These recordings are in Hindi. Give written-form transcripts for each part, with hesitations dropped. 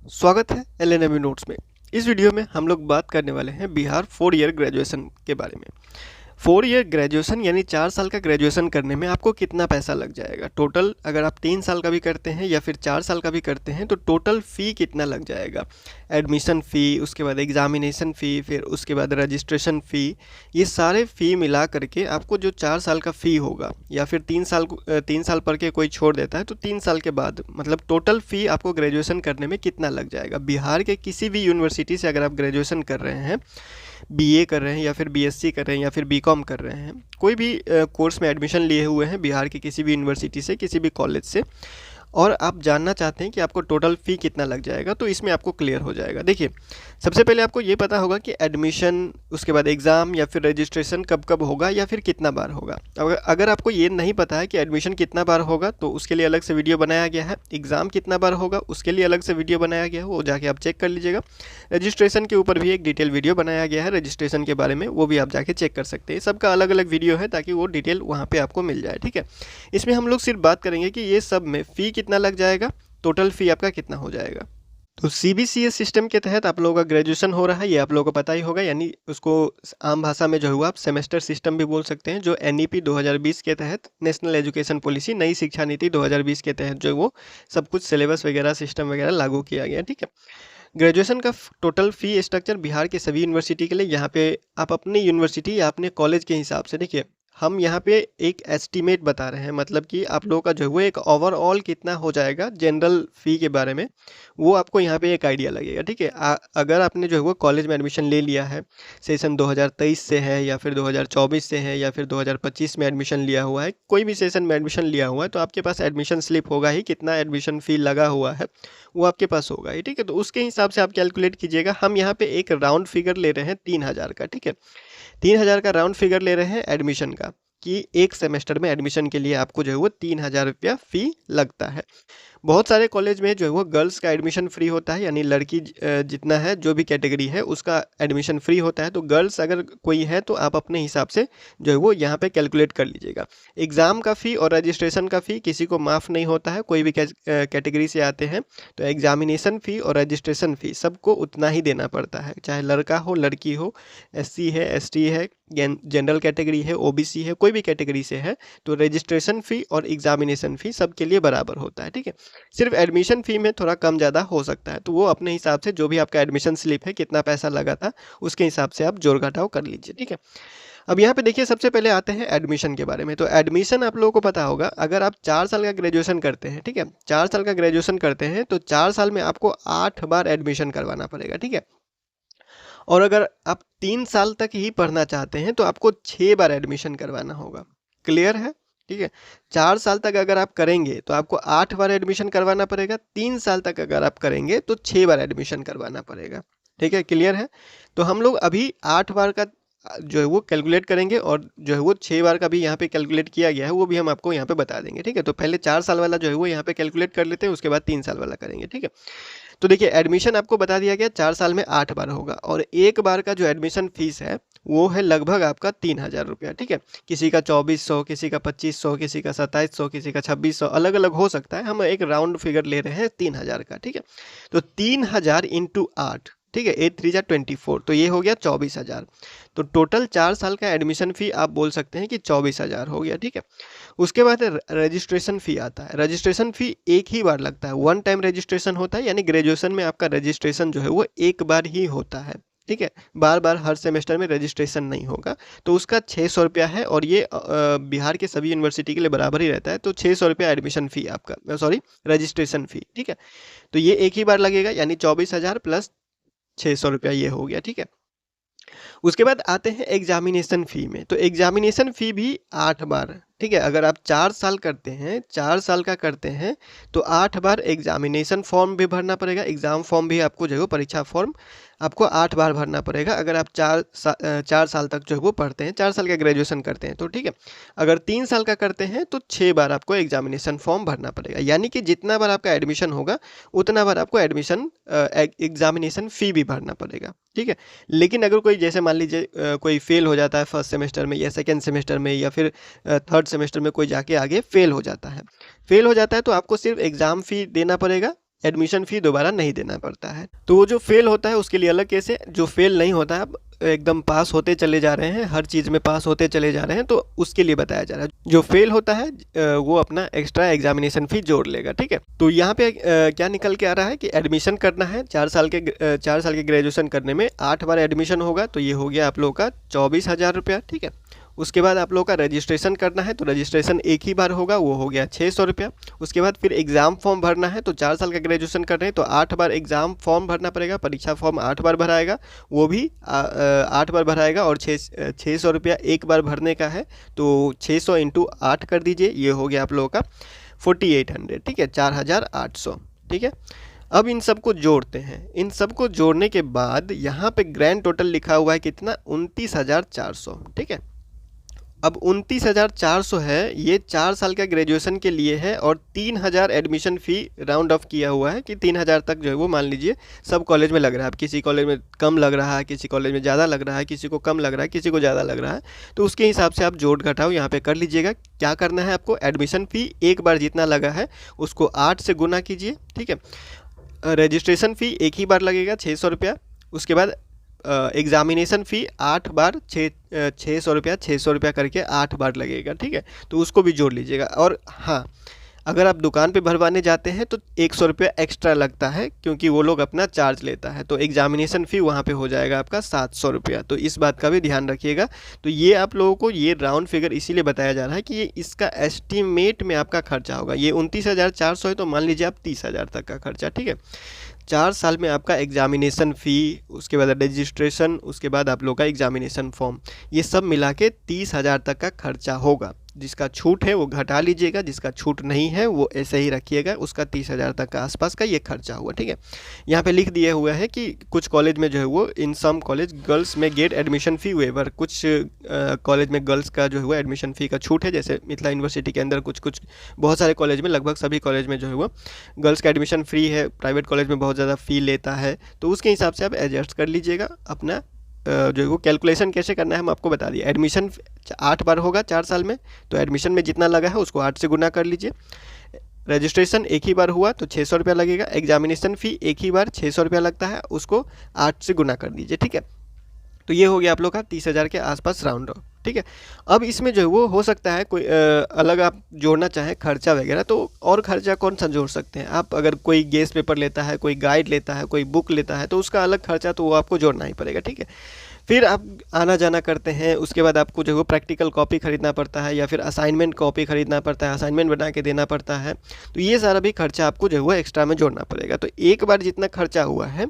स्वागत है एलएनएमयू नोट्स में। इस वीडियो में हम लोग बात करने वाले हैं बिहार 4 ईयर ग्रेजुएशन के बारे में। 4 ईयर ग्रेजुएशन यानी 4 साल का ग्रेजुएशन करने में आपको कितना पैसा लग जाएगा टोटल। अगर आप 3 साल का भी करते हैं या फिर 4 साल का भी करते हैं तो टोटल फ़ी कितना लग जाएगा। एडमिशन फ़ी, उसके बाद एग्ज़ामिनेशन फ़ी, फिर उसके बाद रजिस्ट्रेशन फ़ी, ये सारे फ़ी मिला करके आपको जो 4 साल का फ़ी होगा या फिर 3 साल पढ़ के कोई छोड़ देता है तो 3 साल के बाद मतलब टोटल फ़ी आपको ग्रेजुएशन करने में कितना लग जाएगा। बिहार के किसी भी यूनिवर्सिटी से अगर आप ग्रेजुएशन कर रहे हैं, बीए कर रहे हैं या फिर बीएससी कर रहे हैं या फिर बीकॉम कर रहे हैं, कोई भी कोर्स में एडमिशन लिए हुए हैं बिहार की किसी भी यूनिवर्सिटी से, किसी भी कॉलेज से, और आप जानना चाहते हैं कि आपको टोटल फ़ी कितना लग जाएगा, तो इसमें आपको क्लियर हो जाएगा। देखिए, सबसे पहले आपको ये पता होगा कि एडमिशन, उसके बाद एग्ज़ाम या फिर रजिस्ट्रेशन कब कब होगा या फिर कितना बार होगा। अगर आपको ये नहीं पता है कि एडमिशन कितना बार होगा तो उसके लिए अलग से वीडियो बनाया गया है। एग्ज़ाम कितना बार होगा उसके लिए अलग से वीडियो बनाया गया है, वो जाके आप चेक कर लीजिएगा। रजिस्ट्रेशन के ऊपर भी एक डिटेल वीडियो बनाया गया है रजिस्ट्रेशन के बारे में, वो भी आप जाके चेक कर सकते हैं। सबका अलग अलग वीडियो है ताकि वो डिटेल वहाँ पर आपको मिल जाए, ठीक है। इसमें हम लोग सिर्फ बात करेंगे कि ये सब में फ़ी कितना लग जाएगा, टोटल फ़ी आपका कितना हो जाएगा। तो सीबीसीएस सिस्टम के तहत आप लोगों का ग्रेजुएशन हो रहा है, ये आप लोगों को पता ही होगा, यानी उसको आम भाषा में जो हुआ आप सेमेस्टर सिस्टम भी बोल सकते हैं, जो एनईपी 2020 के तहत, नेशनल एजुकेशन पॉलिसी, नई शिक्षा नीति 2020 के तहत जो वो सब कुछ सिलेबस वगैरह सिस्टम वगैरह लागू किया गया, ठीक है। ग्रेजुएशन का टोटल फ़ी स्ट्रक्चर बिहार के सभी यूनिवर्सिटी के लिए, यहाँ पे आप अपनी यूनिवर्सिटी या अपने कॉलेज के हिसाब से, देखिए हम यहाँ पे एक एस्टीमेट बता रहे हैं, मतलब कि आप लोगों का जो है वो एक ओवरऑल कितना हो जाएगा जनरल फ़ी के बारे में, वो आपको यहाँ पे एक आइडिया लगेगा, ठीक है। अगर आपने जो है वो कॉलेज में एडमिशन ले लिया है, सेशन 2023 से है या फिर 2024 से है या फिर 2025 में एडमिशन लिया हुआ है, कोई भी सेशन में एडमिशन लिया हुआ है, तो आपके पास एडमिशन स्लिप होगा ही, कितना एडमिशन फ़ी लगा हुआ है वो आपके पास होगा ही, ठीक है। तो उसके हिसाब से आप कैलकुलेट कीजिएगा। हम यहाँ पे एक राउंड फिगर ले रहे हैं 3000 का, ठीक है। 3000 का राउंड फिगर ले रहे हैं एडमिशन का, कि एक सेमेस्टर में एडमिशन के लिए आपको जो है वो 3000 रुपया फ़ी लगता है। बहुत सारे कॉलेज में जो है वो गर्ल्स का एडमिशन फ्री होता है, यानी लड़की जितना है, जो भी कैटेगरी है उसका एडमिशन फ्री होता है। तो गर्ल्स अगर कोई है तो आप अपने हिसाब से जो है वो यहाँ पे कैलकुलेट कर लीजिएगा। एग्ज़ाम का फ़ी और रजिस्ट्रेशन का फ़ी किसी को माफ़ नहीं होता है, कोई भी कैटेगरी से आते हैं तो एग्जामिनेशन फ़ी और रजिस्ट्रेशन फ़ी सबको उतना ही देना पड़ता है, चाहे लड़का हो लड़की हो, एससी है एसटी है, जनरल कैटेगरी है, ओबीसी है, कोई भी कैटेगरी से है, तो रजिस्ट्रेशन फ़ी और एग्जामिनेशन फ़ी सबके लिए बराबर होता है, ठीक है। सिर्फ एडमिशन फ़ी में थोड़ा कम ज़्यादा हो सकता है, तो वो अपने हिसाब से जो भी आपका एडमिशन स्लिप है, कितना पैसा लगा था, उसके हिसाब से आप जोड़ घटाव कर लीजिए, ठीक है। अब यहाँ पे देखिए, सबसे पहले आते हैं एडमिशन के बारे में। तो एडमिशन आप लोगों को पता होगा, अगर आप 4 साल का ग्रेजुएशन करते हैं, ठीक है, 4 साल का ग्रेजुएशन करते हैं तो 4 साल में आपको 8 बार एडमिशन करवाना पड़ेगा, ठीक है। और अगर आप 3 साल तक ही पढ़ना चाहते हैं तो आपको 6 बार एडमिशन करवाना होगा। क्लियर है, ठीक है। 4 साल तक अगर आप करेंगे तो आपको 8 बार एडमिशन करवाना पड़ेगा, 3 साल तक अगर आप करेंगे तो 6 बार एडमिशन करवाना पड़ेगा, ठीक है। क्लियर है। तो हम लोग अभी 8 बार का जो है वो कैलकुलेट करेंगे, और जो है वो 6 बार का भी यहाँ पे कैलकुलेट किया गया है, वो भी हम आपको यहाँ पे बता देंगे, ठीक है। तो पहले 4 साल वाला जो है वो यहाँ पे कैलकुलेट कर लेते हैं, उसके बाद 3 साल वाला करेंगे, ठीक है। तो देखिए, एडमिशन आपको बता दिया गया 4 साल में 8 बार होगा, और एक बार का जो एडमिशन फीस है वो है लगभग आपका 3000 रुपया, ठीक है। किसी का 2400, किसी का 2500, किसी का 2700, किसी का 2600, अलग अलग हो सकता है। हम एक राउंड फिगर ले रहे हैं 3000 का, ठीक है। तो 3000 इंटू 8, ठीक है, 8 3 जा 24, तो ये हो गया 24,000। तो टोटल 4 साल का एडमिशन फ़ी आप बोल सकते हैं कि 24,000 हो गया, ठीक है। उसके बाद रजिस्ट्रेशन फ़ी आता है। रजिस्ट्रेशन फ़ी एक ही बार लगता है, वन टाइम रजिस्ट्रेशन होता है, यानी ग्रेजुएशन में आपका रजिस्ट्रेशन जो है वो एक बार ही होता है, ठीक है। बार बार हर सेमेस्टर में रजिस्ट्रेशन नहीं होगा, तो उसका 600 रुपया है, और ये बिहार के सभी यूनिवर्सिटी के लिए बराबर ही रहता है। तो 600 रुपया एडमिशन फ़ी आपका, सॉरी, रजिस्ट्रेशन फ़ी, ठीक है। तो ये एक ही बार लगेगा, यानी 24,000 प्लस 600 रुपया ये हो गया, ठीक है। उसके बाद आते हैं एग्जामिनेशन फ़ी में। तो एग्जामिनेशन फ़ी भी 8 बार, ठीक है। अगर आप 4 साल करते हैं, 4 साल का करते हैं, तो 8 बार एग्जामिनेशन फॉर्म भी भरना पड़ेगा। एग्ज़ाम फॉर्म भी आपको जो है वो, परीक्षा फॉर्म आपको 8 बार भरना पड़ेगा, अगर आप 4 साल तक जो है वो पढ़ते हैं, 4 साल का ग्रेजुएशन करते हैं तो, ठीक है। अगर 3 साल का करते हैं तो 6 बार आपको एग्जामिनेशन फॉर्म भरना पड़ेगा, यानी कि जितना बार आपका एडमिशन होगा उतना बार आपको एग्जामिनेशन फ़ी भी भरना पड़ेगा, ठीक है। लेकिन अगर कोई, जैसे मान लीजिए कोई फेल हो जाता है फर्स्ट सेमेस्टर में या सेकेंड सेमेस्टर में, या फिर थर्ड सेमेस्टर में कोई जाके आगे फेल हो जाता है, तो आपको सिर्फ एग्ज़ाम फ़ी देना पड़ेगा, एडमिशन फ़ी दोबारा नहीं देना पड़ता है। तो वो जो फेल होता है उसके लिए अलग केस है, जो फेल नहीं होता है, आप एकदम पास होते चले जा रहे हैं, हर चीज़ में पास होते चले जा रहे हैं, तो उसके लिए बताया जा रहा है। जो फेल होता है वो अपना एक्स्ट्रा एग्जामिनेशन फ़ी जोड़ लेगा, ठीक है। तो यहाँ पे क्या निकल के आ रहा है कि एडमिशन करना है 4 साल के ग्रेजुएशन करने में 8 बार एडमिशन होगा, तो ये हो गया आप लोगों का 24,000 रुपया, ठीक है। उसके बाद आप लोगों का रजिस्ट्रेशन करना है, तो रजिस्ट्रेशन एक ही बार होगा, वो हो गया 600 रुपया। उसके बाद फिर एग्ज़ाम फॉर्म भरना है, तो 4 साल का ग्रेजुएशन कर रहे हैं तो 8 बार एग्ज़ाम फॉर्म भरना पड़ेगा, परीक्षा फॉर्म 8 बार भराएगा, वो भी 8 बार भराएगा, और 600 रुपया एक बार भरने का है, तो 600 इंटू 8 कर दीजिए, ये हो गया आप लोगों का 4800, ठीक है, 4800, ठीक है। अब इन सबको जोड़ते हैं, इन सबको जोड़ने के बाद यहाँ पे ग्रैंड टोटल लिखा हुआ है कितना, 29,400, ठीक है। अब 29,400 है, ये 4 साल का ग्रेजुएशन के लिए है, और 3,000 एडमिशन फ़ी राउंड ऑफ किया हुआ है कि 3,000 तक जो है वो मान लीजिए सब कॉलेज में लग रहा है। अब किसी कॉलेज में कम लग रहा है, किसी कॉलेज में ज़्यादा लग रहा है, किसी को कम लग रहा है, किसी को ज़्यादा लग रहा है, तो उसके हिसाब से आप जोड़ घटाओ यहाँ पे कर लीजिएगा। क्या करना है आपको, एडमिशन फ़ी एक बार जितना लगा है उसको 8 से गुना कीजिए, ठीक है। रजिस्ट्रेशन फ़ी एक ही बार लगेगा 600 रुपया। उसके बाद एग्ज़ामिनेशन फ़ी 8 बार 600 रुपया, 600 रुपया करके 8 बार लगेगा, ठीक है। तो उसको भी जोड़ लीजिएगा। और हाँ, अगर आप दुकान पे भरवाने जाते हैं तो 100 रुपया एक्स्ट्रा लगता है, क्योंकि वो लोग अपना चार्ज लेता है, तो एग्ज़ामिनेशन फ़ी वहाँ पे हो जाएगा आपका 700 रुपया। तो इस बात का भी ध्यान रखिएगा। तो ये आप लोगों को ये राउंड फिगर इसीलिए बताया जा रहा है कि ये इसका एस्टीमेट में आपका खर्चा होगा। ये 29,400 है, तो मान लीजिए आप 30,000 तक का खर्चा, ठीक है। 4 साल में आपका एग्ज़ामिनेशन फ़ी, उसके बाद रजिस्ट्रेशन, उसके बाद आप लोग का एग्ज़ामिनेशन फॉर्म, ये सब मिला के 30,000 तक का खर्चा होगा। जिसका छूट है वो घटा लीजिएगा, जिसका छूट नहीं है वो ऐसे ही रखिएगा, उसका 30,000 तक का आसपास का ये खर्चा हुआ, ठीक है। यहाँ पे लिख दिया हुआ है कि कुछ कॉलेज में जो है वो इन सम कॉलेज गर्ल्स में गेट एडमिशन फ़ी वेवर, कुछ कॉलेज में गर्ल्स का जो है वो एडमिशन फ़ी का छूट है, जैसे मिथिला यूनिवर्सिटी के अंदर कुछ बहुत सारे कॉलेज में, लगभग सभी कॉलेज में जो है वो गर्ल्स का एडमिशन फ्री है, प्राइवेट कॉलेज में बहुत ज़्यादा फ़ी लेता है, तो उसके हिसाब से आप एडजस्ट कर लीजिएगा। अपना जो है वो कैलकुलेशन कैसे करना है हम आपको बता दिए। एडमिशन 8 बार होगा 4 साल में, तो एडमिशन में जितना लगा है उसको 8 से गुना कर लीजिए। रजिस्ट्रेशन एक ही बार हुआ तो 600 रुपया लगेगा। एग्जामिनेशन फ़ी एक ही बार 600 रुपया लगता है, उसको 8 से गुना कर दीजिए, ठीक है। तो ये हो गया आप लोग का 30,000 के आसपास राउंड ऑफ, ठीक है। अब इसमें जो है वो हो सकता है कोई अलग आप जोड़ना चाहें खर्चा वगैरह, तो और खर्चा कौन सा जोड़ सकते हैं आप। अगर कोई गेस्ट पेपर लेता है, कोई गाइड लेता है, कोई बुक लेता है, तो उसका अलग खर्चा तो वो आपको जोड़ना ही पड़ेगा, ठीक है। फिर आप आना जाना करते हैं, उसके बाद आपको जो है वो प्रैक्टिकल कॉपी ख़रीदना पड़ता है, या फिर असाइनमेंट कॉपी ख़रीदना पड़ता है, असाइनमेंट बना के देना पड़ता है, तो ये सारा भी खर्चा आपको जो है वो एक्स्ट्रा में जोड़ना पड़ेगा। तो एक बार जितना खर्चा हुआ है,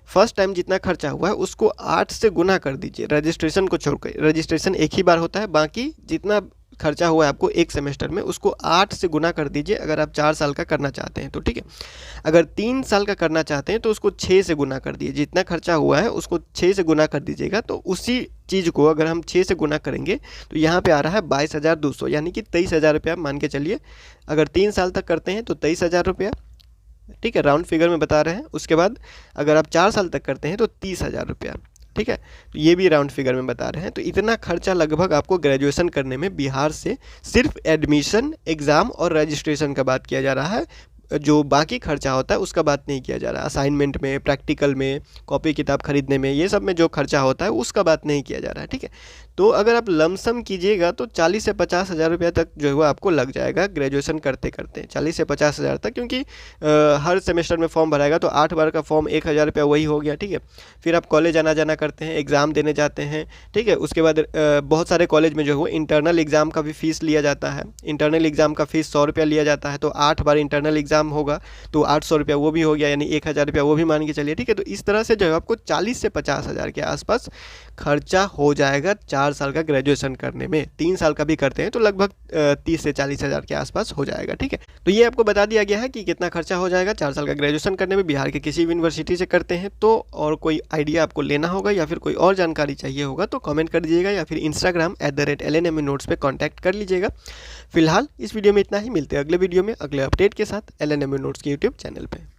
फर्स्ट टाइम जितना खर्चा हुआ है उसको 8 से गुना कर दीजिए, रजिस्ट्रेशन को छोड़कर। रजिस्ट्रेशन एक ही बार होता है, बाकी जितना खर्चा हुआ है आपको एक सेमेस्टर में उसको 8 से गुना कर दीजिए, अगर आप 4 साल का करना चाहते हैं तो, ठीक है। अगर 3 साल का करना चाहते हैं तो उसको 6 से गुना कर दिए, जितना खर्चा हुआ है उसको 6 से गुना कर दीजिएगा। तो उसी चीज़ को अगर हम 6 से गुना करेंगे तो यहाँ पे आ रहा है 22,200, यानी कि 23,000 रुपया मान के चलिए। अगर 3 साल तक करते हैं तो 23,000 रुपया, ठीक है, राउंड फिगर में बता रहे हैं। उसके बाद अगर आप 4 साल तक करते हैं तो 30,000 रुपया, ठीक है, तो ये भी राउंड फिगर में बता रहे हैं। तो इतना खर्चा लगभग आपको ग्रेजुएशन करने में बिहार से सिर्फ एडमिशन, एग्ज़ाम और रजिस्ट्रेशन का बात किया जा रहा है। जो बाकी खर्चा होता है उसका बात नहीं किया जा रहा। असाइनमेंट में, प्रैक्टिकल में, कॉपी किताब खरीदने में, ये सब में जो खर्चा होता है उसका बात नहीं किया जा रहा है, ठीक है। तो अगर आप लमसम कीजिएगा तो 40 से 50,000 रुपया तक जो है वो आपको लग जाएगा ग्रेजुएशन करते करते, 40 से 50,000 तक, क्योंकि हर सेमेस्टर में फॉर्म भराएगा तो 8 बार का फॉर्म 1,000 रुपया वही हो गया, ठीक है। फिर आप कॉलेज आना जाना करते हैं, एग्ज़ाम देने जाते हैं, ठीक है। उसके बाद बहुत सारे कॉलेज में जो है वो इंटरनल एग्ज़ाम का भी फ़ीस लिया जाता है। इंटरनल एग्ज़ाम का फ़ीस 100 रुपया लिया जाता है, तो 8 बार इंटरनल एग्ज़ाम होगा तो 800 रुपया वो भी हो गया, यानी 1,000 रुपया वो भी मान के चलिए, ठीक है। तो इस तरह से जो है आपको 40 से 50,000 के आसपास खर्चा हो जाएगा 4 साल का ग्रेजुएशन करने में। 3 साल का भी करते हैं तो लगभग 30 से 40,000 के आसपास हो जाएगा, ठीक है। तो ये आपको बता दिया गया है कि कितना खर्चा हो जाएगा 4 साल का ग्रेजुएशन करने में। बिहार के किसी भी यूनिवर्सिटी से करते हैं तो, और कोई आइडिया आपको लेना होगा या फिर कोई और जानकारी चाहिए होगा तो कमेंट कर दीजिएगा, या फिर इंस्टाग्राम @LNME Notes पे कॉन्टैक्ट कर लीजिएगा। फिलहाल इस वीडियो में इतना ही, मिलते हैं अगले वीडियो में अगले अपडेट के साथ LNME Notes के यूट्यूब चैनल पे।